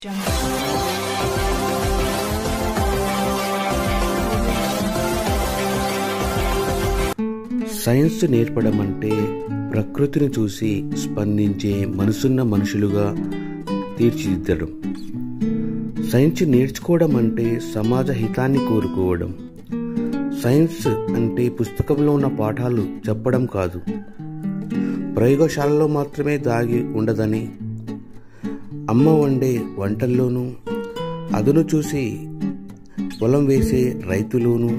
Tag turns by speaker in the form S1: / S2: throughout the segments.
S1: Science నేర్పడం అంటే ప్రకృతిని చూసి స్పందించే మనసున్న మనుషులుగా తీర్చిదిద్దడం. సైన్స్ నేర్చుకోవడం అంటే సమాజ హితాన్ని కోరుకోవడం. సైన్స్ అంటే పుస్తకంలో ఉన్న పాఠాలు చెప్పడం కాదు, ప్రయోగశాలలో మాత్రమే దాగి ఉండదని, అమ్మ వండే వంటల్లోనూ, అదును చూసి పొలం వేసే రైతులోనూ,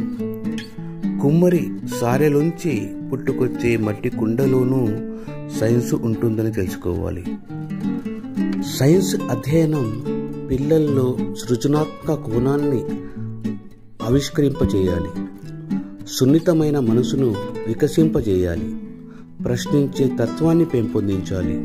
S1: కుమ్మరి సారెలోంచి పుట్టుకొచ్చే మట్టి కుండలోనూ సైన్స్ ఉంటుందని తెలుసుకోవాలి. సైన్స్ అధ్యయనం పిల్లల్లో సృజనాత్మక కోణాన్ని ఆవిష్కరింపజేయాలి, సున్నితమైన మనసును వికసింపజేయాలి, ప్రశ్నించే తత్వాన్ని పెంపొందించాలి.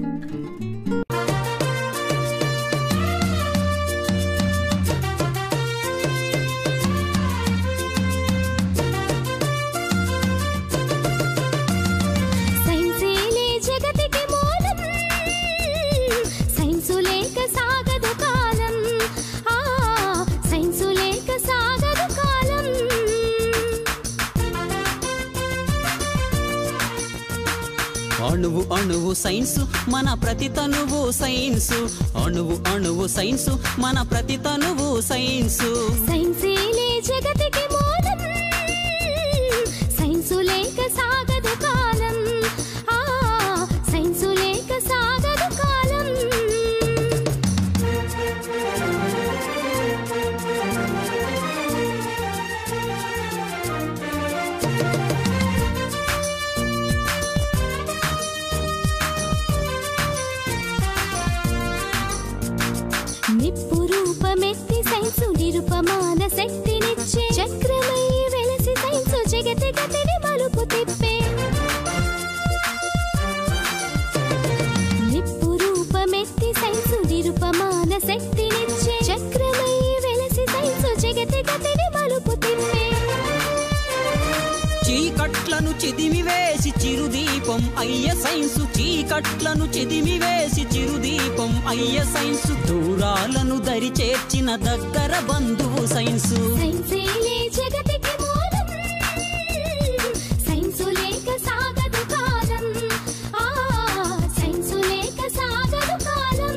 S2: అణువు అణువు సైన్సు మన ప్రతి తనువు సైన్సు, అణువు అణువు సైన్సు మన ప్రతి తనువు సైన్సు.
S3: సైన్సేలే జగతికి మూలం, సైన్సు లేక సాగదు కాలం, సైన్సు లేక సాగదు కాలం. నిప్పు రూపమెత్తి సైన్సు నిరుపమాన శక్తినిచ్చే, చక్రమై వెలసి సైన్సు జగతి గతిని మలుపు తిప్పే. నిప్పు రూపమెత్తి సైన్సు నిరుపమాన శక్తినిచ్చే, చక్రమై వెలసి సైన్సు జగతి గతిని మలుపు తిప్పే.
S2: చీకట్లను చిదిమివేసి చిరుదీపం అయ్య సైన్సు, చీకట్లను చిదిమివేసి చిరుదీపం అయ్య సైన్సు, దూరాలను దరి చేర్చిన దగ్గర బంధువు సైన్సు.
S3: సైన్సేలే జగతికి మూలం, సైన్సు లేక సాగదు కాలం, సైన్సు లేక సాగదు కాలం.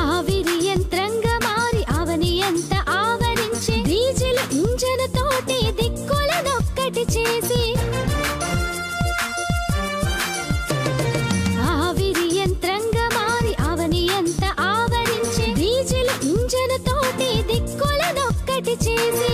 S3: ఆవిరి యంత్రంగా మారి అవని ఎంత ఆవరించే, డీజిల్ ఇంజన్ తోటి దిక్కులనొక్కటి చేసి. ఆవిరి యంత్రంగా మారి అవని ఎంత ఆవరించే, డీజిల్ ఇంజన్ తోటి దిక్కులనొక్కటి చేసి.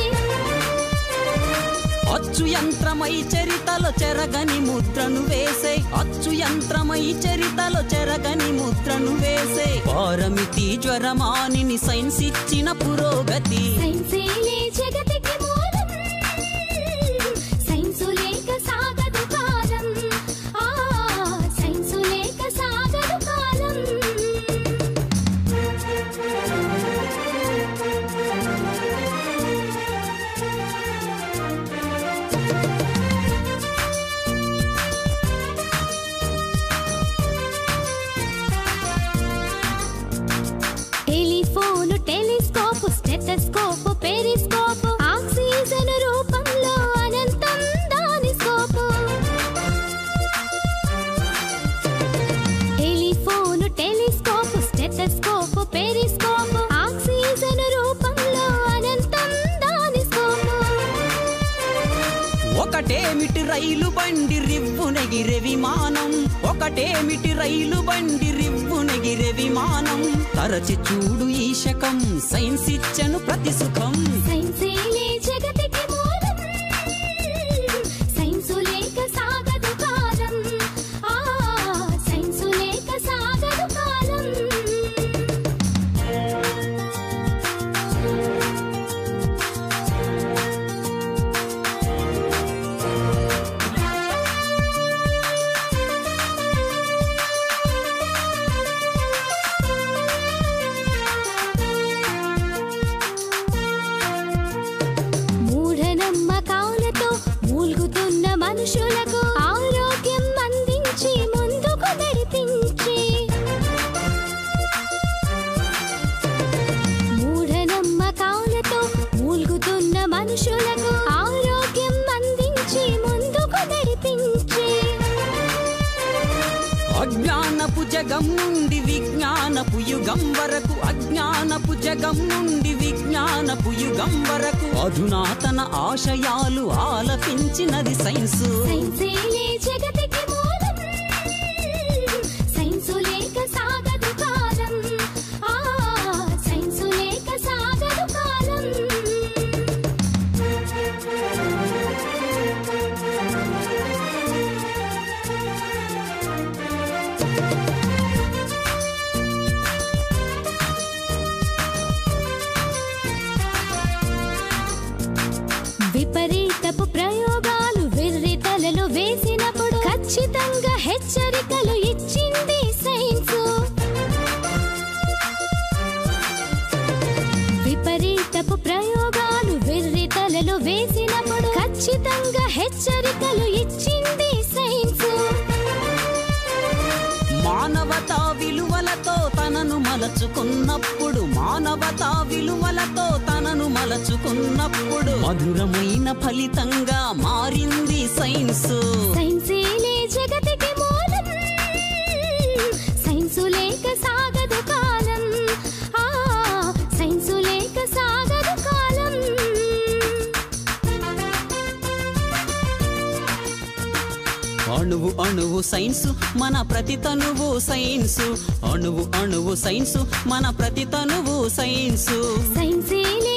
S2: అచ్చు యంత్రమై చరితలో చెరగని ముద్రను వేసే, అచ్చు యంత్రమై చరితలో చెరగని ముద్రను వేసే, పారమితి జ్వరమానిని సైన్స్ ఇచ్చిన పురోగతి.
S3: సైన్సేలే జగతికి మూలం, సైన్సు లేక సాగదు కాలం, సైన్సు లేక సాగదు కాలం. టెలిఫోను, టెలిస్కోపు, స్టెథోస్కోపు, పెరిస్కోపు, ఆక్సిజన్ రూపంలో అనంతం దాని స్కోపు. టెలిఫోను, టెలిస్కోపు, స్టెథోస్కోపు, పెరిస్కోపు, ఆక్సిజన్ రూపంలో అనంతం దాని స్కోపు.
S2: ఒకటేమిటి రైలు బండి రివ్వునెగిరే విమానం, ఒకటేమిటి రైలు బండి రివ్వునెగిరే విమానం, తరచి చూడు ఈ శకం సైన్స్ ఇచ్చను ప్రతి సుఖం.
S3: సైన్సేలే జగతికి మూలం, సైన్సు లేక సాగదు కాలం, సైన్సు లేక సాగదు కాలం.
S2: అజ్ఞానపు జగం నుండి విజ్ఞానపు యుగం వరకు, అజ్ఞానపు జగం నుండి విజ్ఞానపు యుగం వరకు అధునాతన ఆశయాలు ఆలపించినది సైన్సు.
S3: సైన్సేలే జగతికి మూలం, సైన్సు లేక సాగదు కాలం, ఆ సైన్సు లేక సాగదు కాలం. విపరీతపు ప్రయోగాలు వెర్రి తలలో వేసినప్పుడు ఖచ్చితంగా హెచ్చరికలు ఇచ్చింది సైన్సు. విపరీతపు ప్రయోగాలు వెర్రి తలలో వేసినప్పుడు ఖచ్చితంగా హెచ్చరికలు ఇచ్చింది సైన్సు.
S2: మానవతా విలువలతో తనను మలచుకున్నప్పుడు, మానవతా విలువలతో తనను మలచుకున్నప్పుడు మధురమైన ఫలితంగా మారింది సైన్సు.
S3: సైన్సేలే జగతికి మూలం, సైన్సు లేక సాగదు కాలం, ఆ సైన్సు లేక సాగదు కాలం.
S2: అణువు అణువు సైన్సు మన ప్రతి తనువు సైన్సు, అణువు అణువు సైన్సు మన ప్రతి తనువు సైన్సు.
S3: సైన్సేలే